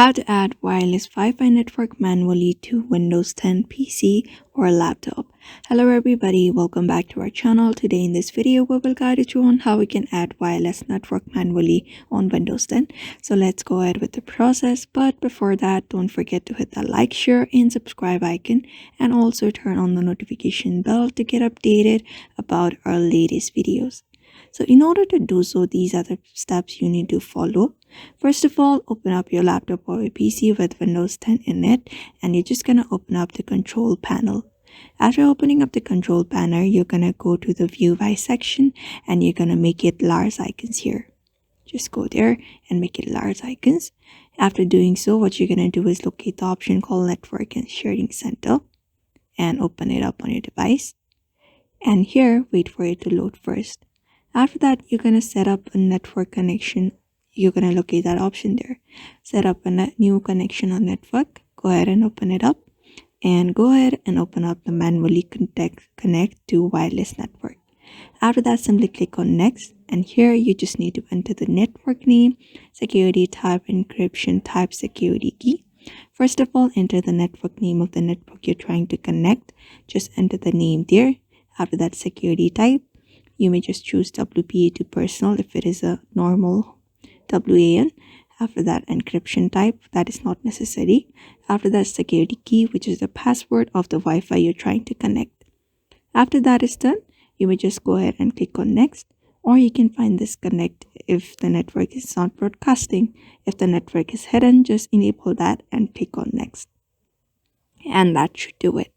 How to add wireless Wi-Fi network manually to Windows 10 PC or laptop. Hello everybody, welcome back to our channel. Today in this video we will guide you through on how we can add wireless network manually on Windows 10. So let's go ahead with the process, but before that don't forget to hit the like, share and subscribe icon and also turn on the notification bell to get updated about our latest videos. So in order to do so, these are the steps you need to follow. First of all, open up your laptop or your PC with Windows 10 in it, and you're just gonna open up the control panel. After opening up the control panel, you're gonna go to the Wifi section and you're gonna make it large icons here. Just go there and make it large icons. After doing so, what you're gonna do is locate the option called Network and Sharing Center and open it up on your device. And here, wait for it to load first. After that, you're going to set up a network connection. You're going to locate that option there. Set up a new connection on network. Go ahead and open it up. And go ahead and open up the manually connect to wireless network. After that, simply click on next. And here you just need to enter the network name, security type, encryption type, security key. First of all, enter the network name of the network you're trying to connect. Just enter the name there. After that, security type. You may just choose WPA to personal if it is a normal WAN. After that, encryption type, that is not necessary. After that, security key, which is the password of the Wi-Fi you're trying to connect. After that is done, you may just go ahead and click on next, or you can find this connect if the network is not broadcasting. If the network is hidden, just enable that and click on next. And that should do it.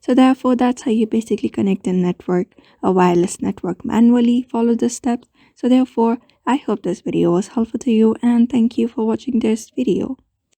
So therefore, that's how you basically connect a wireless network manually. Follow the steps. So therefore, I hope this video was helpful to you and thank you for watching this video.